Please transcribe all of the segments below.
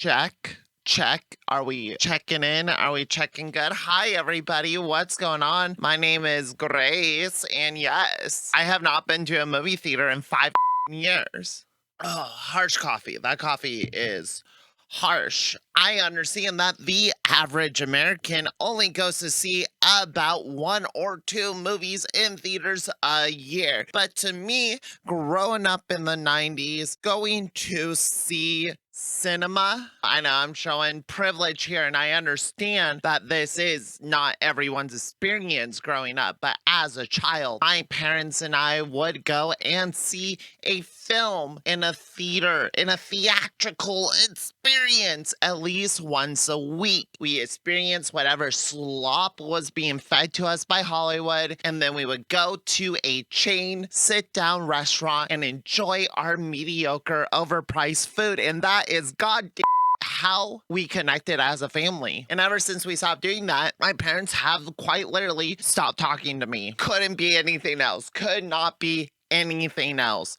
Check. Check. Are we checking in? Are we checking good? Hi, everybody. What's going on? My name is Grace, and yes, I have not been to a movie theater in 5 years. Oh, harsh coffee. That coffee is harsh. I understand that the average American only goes to see about 1 or 2 movies in theaters a year. But to me, growing up in the 90s, going to see cinema, I know I'm showing privilege here, and I understand that this is not everyone's experience growing up, but as a child, my parents and I would go and see a film in a theater, in a theatrical experience, at least once a week. We experienced whatever slop was being fed to us by Hollywood, and then we would go to a chain sit-down restaurant and enjoy our mediocre, overpriced food, and that is goddamn how we connected as a family. And ever since we stopped doing that, my parents have quite literally stopped talking to me. Couldn't be anything else. Could not be anything else.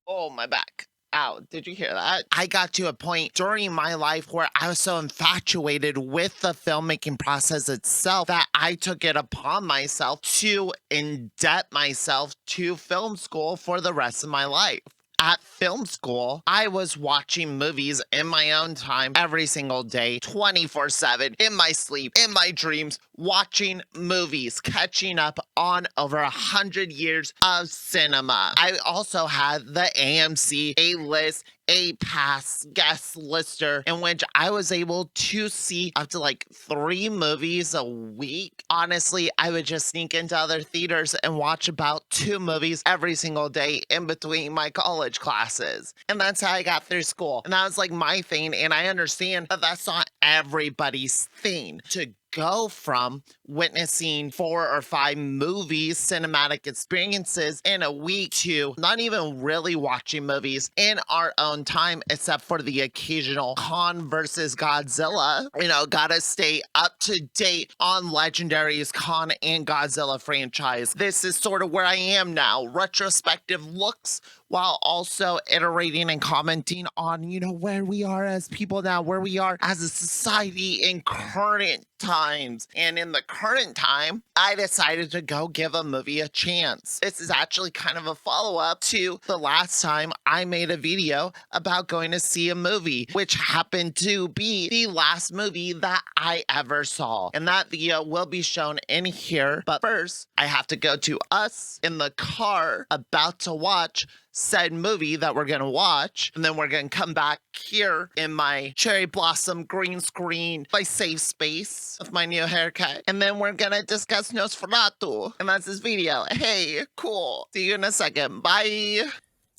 Oh, my back. Ow, did you hear that? I got to a point during my life where I was so infatuated with the filmmaking process itself that I took it upon myself to indebt myself to film school for the rest of my life. At film school, I was watching movies in my own time every single day, 24/7, in my sleep, in my dreams, watching movies, catching up on over 100 years of cinema. I also had the AMC A-list A-Pass guest lister in which I was able to see up to like 3 movies a week. Honestly, I would just sneak into other theaters and watch about 2 movies every single day in between my college classes. And that's how I got through school. And that was like my thing. And I understand that that's not everybody's thing. To go from witnessing 4 or 5 movies, cinematic experiences in a week to not even really watching movies in our own time, except for the occasional Kong versus Godzilla. You know, gotta stay up to date on Legendary's Kong and Godzilla franchise. This is sort of where I am now. Retrospective looks while also iterating and commenting on, you know, where we are as people now, where we are as a society in current times. And in the current time, I decided to go give a movie a chance. This is actually kind of a follow-up to the last time I made a video about going to see a movie, which happened to be the last movie that I ever saw. And that video will be shown in here. But first, I have to go to us in the car about to watch said movie that we're gonna watch, and then we're gonna come back here in my cherry blossom green screen, my safe space of my new haircut, and then we're gonna discuss Nosferatu, and that's this video. Hey, cool. See you in a second. Bye.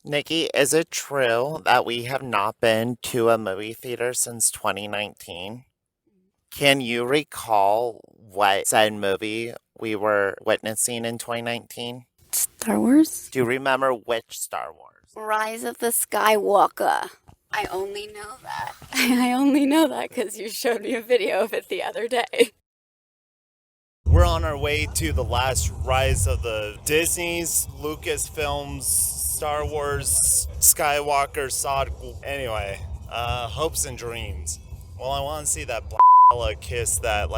Nikki, is it true that we have not been to a movie theater since 2019? Can you recall what said movie we were witnessing in 2019? Star Wars? Do you remember which Star Wars? Rise of the Skywalker. I only know that. I only know that because you showed me a video of it the other day. We're on our way to the last Rise of the Disney's, Lucasfilms, Star Wars, Skywalker, Sod. Anyway, hopes and dreams. Well, I want to see that black fella kiss that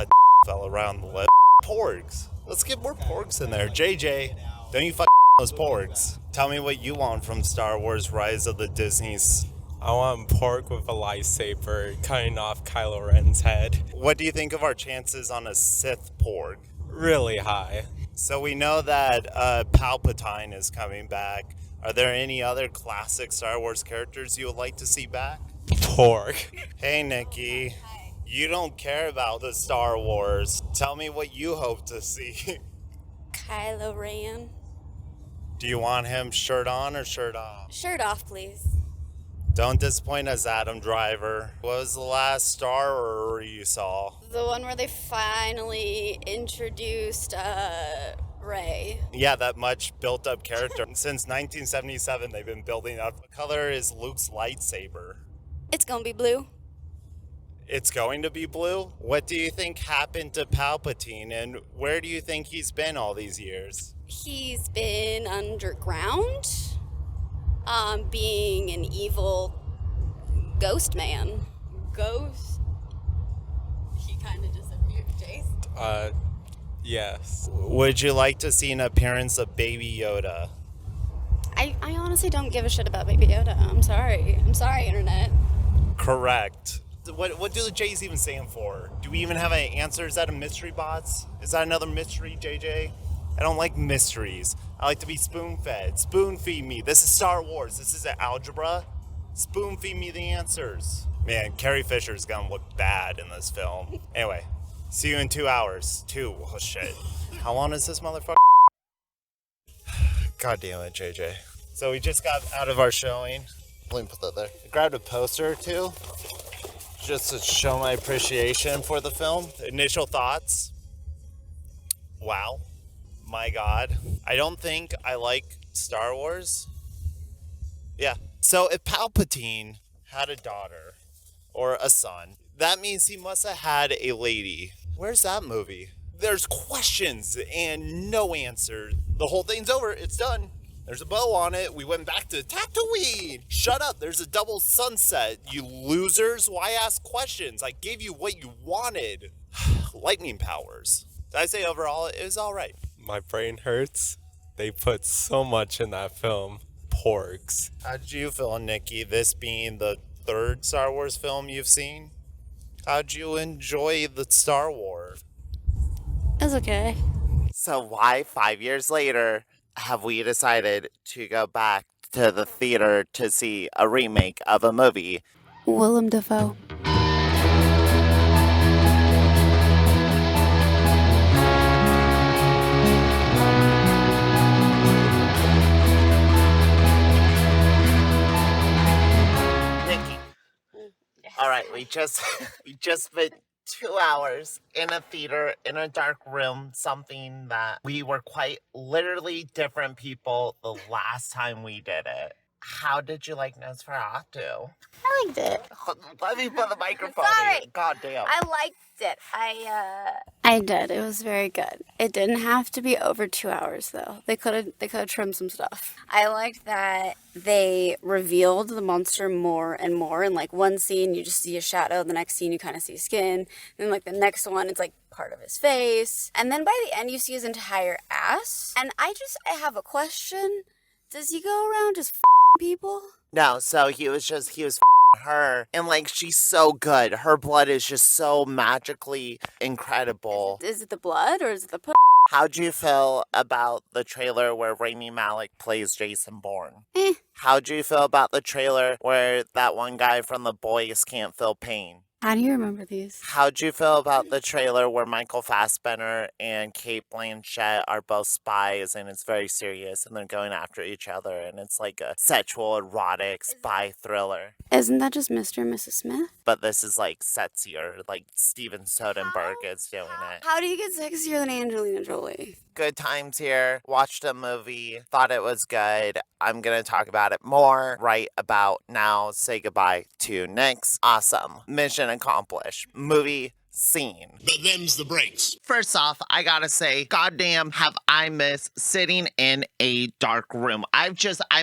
fella around the lip. Porgs. Let's get more porgs in there. JJ. Don't you those porgs. Tell me what you want from Star Wars Rise of the Disneys. I want pork with a lightsaber cutting off Kylo Ren's head. What do you think of our chances on a Sith porg? Really high. So we know that Palpatine is coming back. Are there any other classic Star Wars characters you would like to see back? Pork. Hey, Nikki. Hi. You don't care about the Star Wars. Tell me what you hope to see. Kylo Ren. Do you want him shirt on or shirt off? Shirt off, please. Don't disappoint us, Adam Driver. What was the last Star Wars you saw? The one where they finally introduced Rey. Yeah, that much built-up character. Since 1977, they've been building up. What color is Luke's lightsaber? It's gonna be blue. It's going to be blue? What do you think happened to Palpatine, and where do you think he's been all these years? He's been underground, being an evil ghost man. Yes. Would you like to see an appearance of Baby Yoda? I honestly don't give a shit about Baby Yoda. I'm sorry. I'm sorry, Internet. Correct. What do the J's even stand for? Do we even have an answer? Is that a mystery bots? Is that another mystery, JJ? I don't like mysteries. I like to be spoon-fed. Spoon-feed me. This is Star Wars. This isn't algebra. Spoon-feed me the answers. Man, Carrie Fisher's gonna look bad in this film. Anyway, see you in 2 hours. Oh shit. How long is this motherfucker? God damn it, JJ. So we just got out of our showing. Let me put that there. I grabbed a poster or two just to show my appreciation for the film. Initial thoughts. Wow. My God. I don't think I like Star Wars. Yeah. So if Palpatine had a daughter or a son, that means he must have had a lady. Where's that movie? There's questions and no answer. The whole thing's over. It's done. There's a bow on it. We went back to Tatooine. Shut up. There's a double sunset. You losers. Why ask questions? I gave you what you wanted. Lightning powers. Did I say overall it was all right? My brain hurts. They put so much in that film. Porgs. How'd you feel, Nikki, this being the third Star Wars film you've seen? How'd you enjoy the Star Wars? It's okay. So why 5 years later have we decided to go back to the theater to see a remake of a movie? Willem Dafoe. Nikki. All right, we just spent 2 hours in a theater, in a dark room, something that we were quite literally different people the last time we did it. How did you like Nosferatu? I liked it. Let me put the microphone Sorry. in. God damn. I liked it. I did. It was very good. It didn't have to be over 2 hours though. They could have trimmed some stuff. I liked that they revealed the monster more and more. In like one scene you just see a shadow, the next scene you kind of see skin, then like the next one it's like part of his face, and then by the end you see his entire ass. And I have a question. Does he go around just people? No, so he was her, and like she's so good. Her blood is just so magically incredible. Is it the blood or is it the How'd you feel about the trailer where Rami Malek plays Jason Bourne? How'd you feel about the trailer where that one guy from The Boys can't feel pain? How do you remember these? How'd you feel about the trailer where Michael Fassbender and Kate Blanchett are both spies and it's very serious and they're going after each other and it's like a sexual, erotic spy thriller? Isn't that just Mr. and Mrs. Smith? But this is like sexier, like Steven Soderbergh is doing it. How do you get sexier than Angelina Jolie? Good times here. Watched a movie. Thought it was good. I'm going to talk about it more right about now. Say goodbye to Nix. Awesome. Mission accomplished. Movie scene. But them's the breaks. First off, I gotta say, goddamn, have I missed sitting in a dark room. I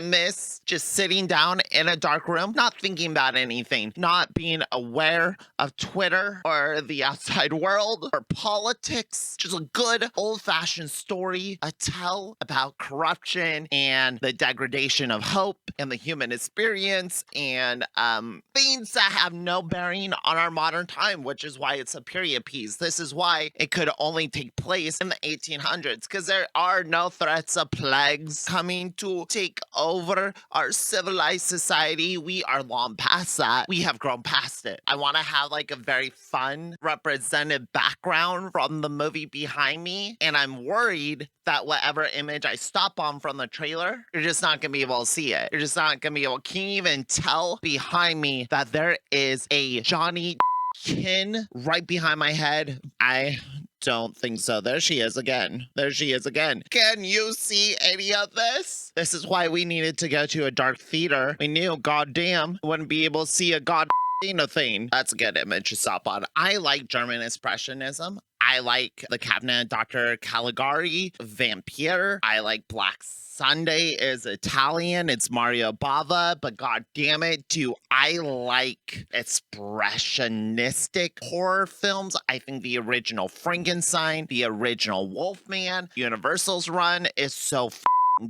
miss just sitting down in a dark room, not thinking about anything, not being aware of Twitter or the outside world or politics. Just a good old-fashioned story, a tell about corruption and the degradation of hope and the human experience and things that have no bearing on our modern time, which is why it's a period piece. This is why it could only take place in the 1800s, because there are no threats of plagues coming to take over our civilized society. We are long past that. We have grown past it. I want to have like a very fun represented background from the movie behind me, and I'm worried that whatever image I stop on from the trailer, you're just not gonna be able to see it. You're just not gonna be able, can you even tell behind me that there is a Johnny Kin right behind my head? I don't think so. There she is again. There she is again. Can you see any of this? This is why we needed to go to a dark theater. We knew, goddamn, wouldn't be able to see a a thing. That's a good image to stop on. I like German Expressionism. I like The Cabinet Dr. Caligari, Vampire. I like Black Sunday is Italian. It's Mario Bava, but god damn it, do I like expressionistic horror films. I think the original Frankenstein, the original Wolfman, Universal's run is so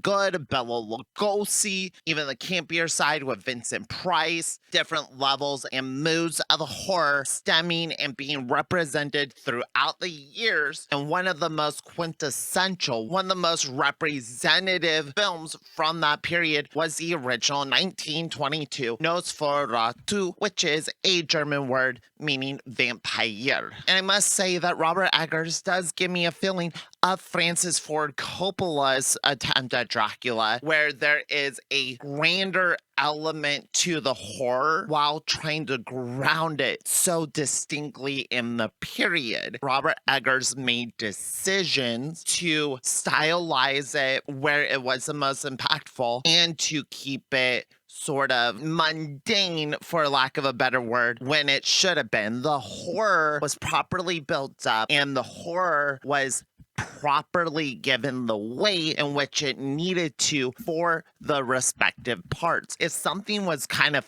good. Bela Lugosi, even the campier side with Vincent Price, different levels and moods of horror stemming and being represented throughout the years. And one of the most quintessential, one of the most representative films from that period was the original 1922 Nosferatu, which is a German word meaning vampire. And I must say that Robert Eggers does give me a feeling of Francis Ford Coppola's attempt at Dracula, where there is a grander element to the horror while trying to ground it so distinctly in the period. Robert Eggers made decisions to stylize it where it was the most impactful and to keep it sort of mundane, for lack of a better word, when it should have been. The horror was properly built up and the horror was properly given the weight in which it needed to for the respective parts. If something was kind of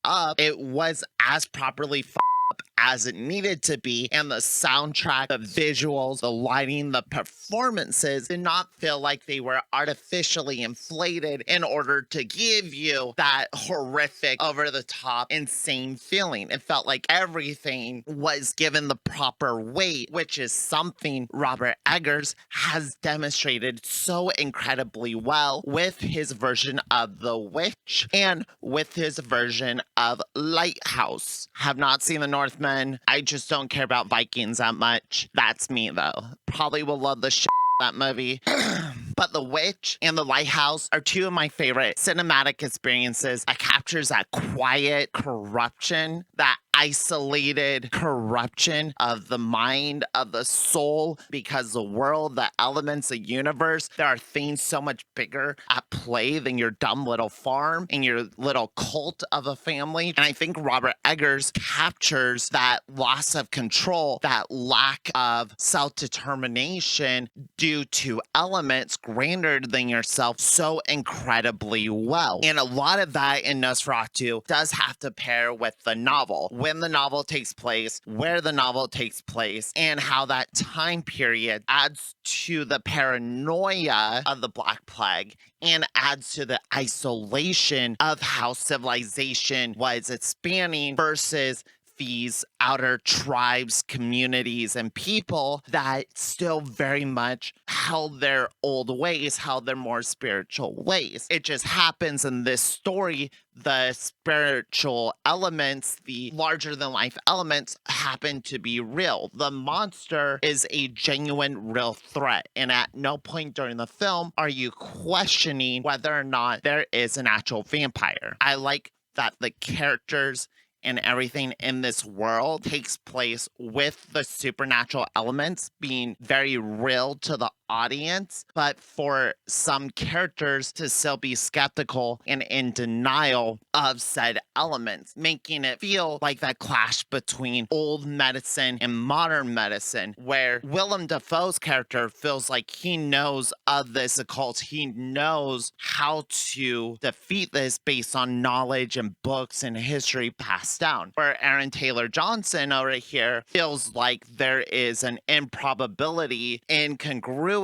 up, it was as properly up as it needed to be, and the soundtrack, the visuals, the lighting, the performances did not feel like they were artificially inflated in order to give you that horrific, over-the-top, insane feeling. It felt like everything was given the proper weight, which is something Robert Eggers has demonstrated so incredibly well with his version of The Witch and with his version of Lighthouse. Have not seen The Northman. I just don't care about Vikings that much. That's me, though. Probably will love the shit out of that movie. But The Witch and The Lighthouse are two of my favorite cinematic experiences. It captures that quiet corruption, that isolated corruption of the mind, of the soul, because the world, the elements, the universe, there are things so much bigger at play than your dumb little farm and your little cult of a family. And I think Robert Eggers captures that loss of control, that lack of self-determination due to elements grander than yourself so incredibly well. And a lot of that in Nosferatu does have to pair with the novel. When the novel takes place, where the novel takes place, and how that time period adds to the paranoia of the Black Plague and adds to the isolation of how civilization was expanding versus these outer tribes, communities, and people that still very much held their old ways, held their more spiritual ways. It just happens in this story, the spiritual elements, the larger than life elements happen to be real. The monster is a genuine, real threat. And at no point during the film are you questioning whether or not there is an actual vampire. I like that the characters and everything in this world takes place with the supernatural elements being very real to the audience, but for some characters to still be skeptical and in denial of said elements, making it feel like that clash between old medicine and modern medicine, where Willem Dafoe's character feels like he knows of this occult, he knows how to defeat this based on knowledge and books and history passed down, where Aaron Taylor Johnson over here feels like there is an improbability, incongruity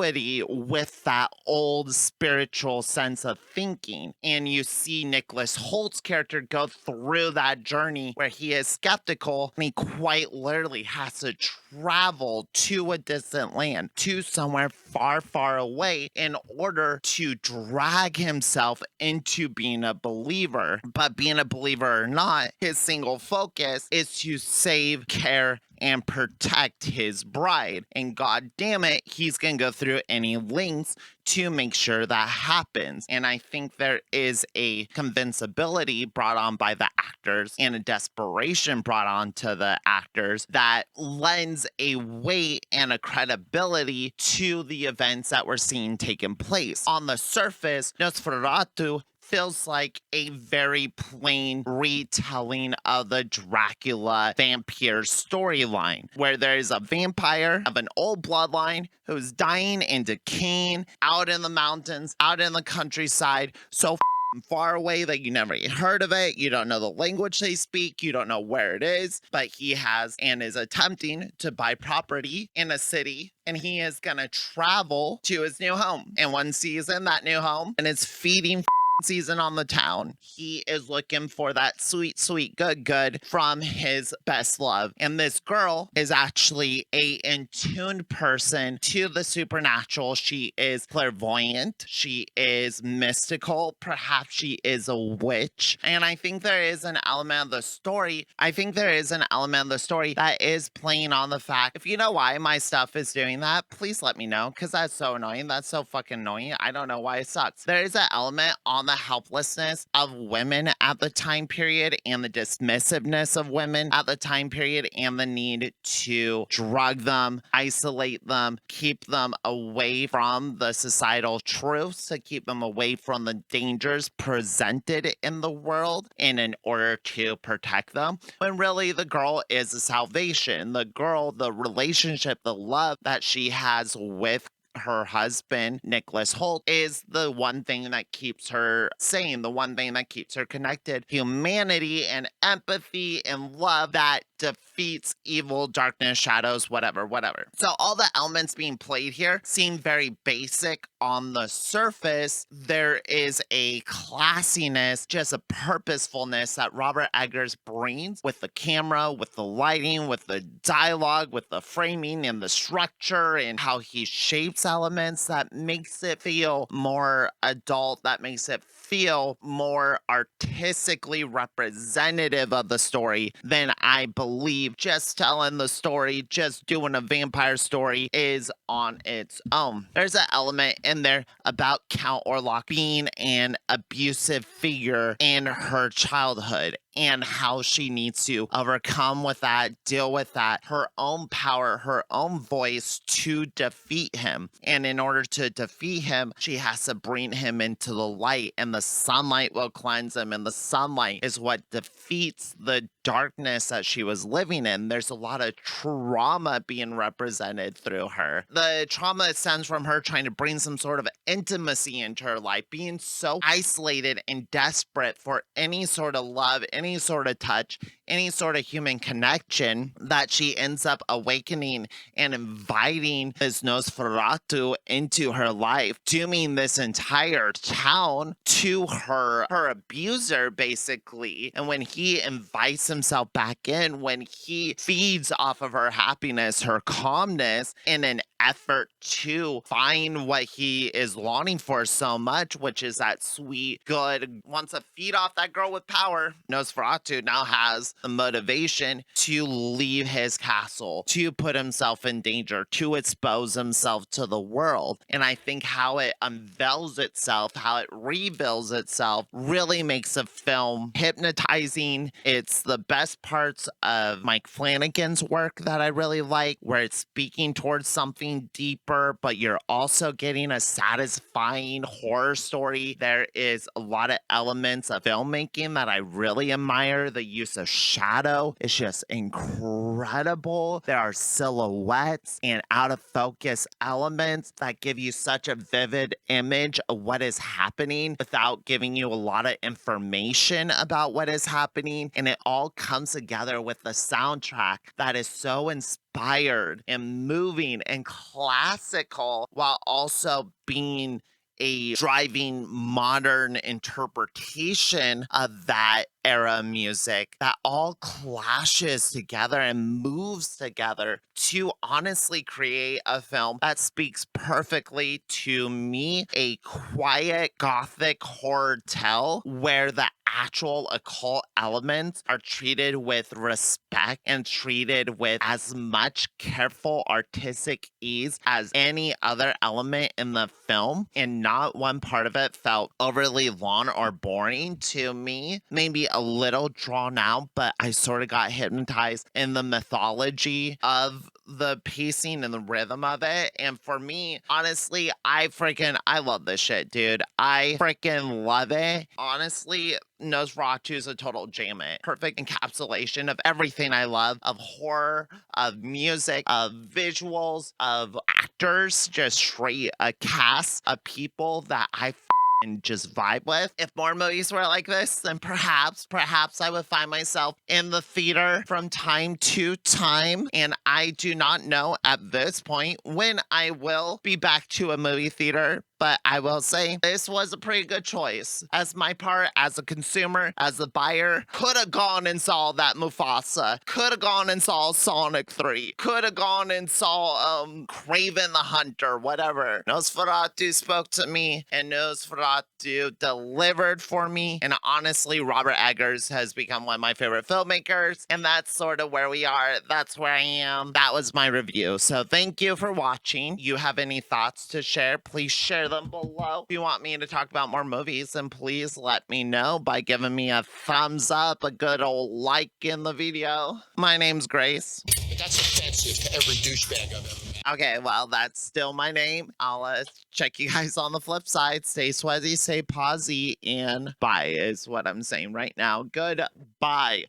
with that old spiritual sense of thinking. And you see Nicholas Holt's character go through that journey where he is skeptical and he quite literally has to travel to a distant land, to somewhere far, far away in order to drag himself into being a believer. But being a believer or not, his single focus is to save, care, and protect his bride. And god damn it, he's gonna go through any lengths to make sure that happens. And I think there is a convincibility brought on by the actors and a desperation brought on to the actors that lends a weight and a credibility to the events that we're seeing taking place. On the surface, Nosferatu feels like a very plain retelling of the Dracula vampire storyline, where there's a vampire of an old bloodline who's dying and decaying out in the mountains, out in the countryside, so far away that you never even heard of it. You don't know the language they speak. You don't know where it is, but he has and is attempting to buy property in a city, and he is going to travel to his new home. And once he's in that new home and it's feeding season on the town, he is looking for that sweet, sweet, good from his best love. And this girl is actually a in-tuned person to the supernatural. She is clairvoyant. She is mystical. Perhaps she is a witch. And I think there is an element of the story. That is playing on the fact, if you know why my stuff is doing that, please let me know, because that's so annoying. That's so fucking annoying. I don't know why it sucks. There is an element on the helplessness of women at the time period and the dismissiveness of women at the time period and the need to drug them, isolate them, keep them away from the societal truths, to keep them away from the dangers presented in the world in order to protect them, when really the girl is a salvation. The girl, the relationship, the love that she has with her husband, Nicholas Hoult, is the one thing that keeps her sane, the one thing that keeps her connected. Humanity and empathy and love that defeats evil, darkness, shadows, whatever. So all the elements being played here seem very basic on the surface. There is a classiness, just a purposefulness that Robert Eggers brings with the camera, with the lighting, with the dialogue, with the framing and the structure, and how he shapes elements that makes it feel more adult, that makes it feel more artistically representative of the story than I believe just telling the story, just doing a vampire story is on its own. There's an element in there about Count Orlok being an abusive figure in her childhood and how she needs to overcome with that, deal with that, her own power, her own voice to defeat him. And in order to defeat him, she has to bring him into the light, and the sunlight will cleanse him, and the sunlight is what defeats the darkness that she was living in. There's a lot of trauma being represented through her. The trauma stems from her trying to bring some sort of intimacy into her life, being so isolated and desperate for any sort of love, any sort of touch, any sort of human connection, that she ends up awakening and inviting this Nosferatu into her life, dooming this entire town to her abuser, basically. And when he invites himself back in, when he feeds off of her happiness, her calmness, in an effort to find what he is longing for so much, which is that sweet, good, wants to feed off that girl with power, Nosferatu now has the motivation to leave his castle, to put himself in danger, to expose himself to the world. And I think how it unveils itself, how it reveals itself, really makes a film hypnotizing. It's the best parts of Mike Flanagan's work that I really like, where it's speaking towards something deeper, but you're also getting a satisfying horror story. There is a lot of elements of filmmaking that I really admire. The use of shadow is just incredible. There are silhouettes and out of focus elements that give you such a vivid image of what is happening without giving you a lot of information about what is happening. And it all comes together with the soundtrack that is so inspired and moving and classical, while also being a driving modern interpretation of that era music that all clashes together and moves together to honestly create a film that speaks perfectly to me, a quiet gothic horror tale where the actual occult elements are treated with respect and treated with as much careful artistic ease as any other element in the film, and not one part of it felt overly long or boring to me. Maybe a little drawn out, but I sort of got hypnotized in the mythology of the pacing and the rhythm of it. And for me, honestly, I love this shit, dude. I freaking love it. Honestly, Nosferatu is a total jam it. Perfect encapsulation of everything I love, of horror, of music, of visuals, of actors, just straight a cast of people that I and just vibe with. If more movies were like this, then perhaps I would find myself in the theater from time to time. And I do not know at this point when I will be back to a movie theater. But I will say this was a pretty good choice. As my part, as a consumer, as a buyer, could have gone and saw that Mufasa. Could have gone and saw Sonic 3. Could have gone and saw Craven the Hunter, whatever. Nosferatu spoke to me, and Nosferatu delivered for me. And honestly, Robert Eggers has become one of my favorite filmmakers. And that's sort of where we are. That's where I am. That was my review. So thank you for watching. You have any thoughts to share? Please share them below. If you want me to talk about more movies, then please let me know by giving me a thumbs up, a good old like in the video. My name's Grace. But that's offensive to every douchebag I've ever met. Okay, well, that's still my name. I'll check you guys on the flip side. Stay sweaty, stay posy, and bye is what I'm saying right now. Goodbye.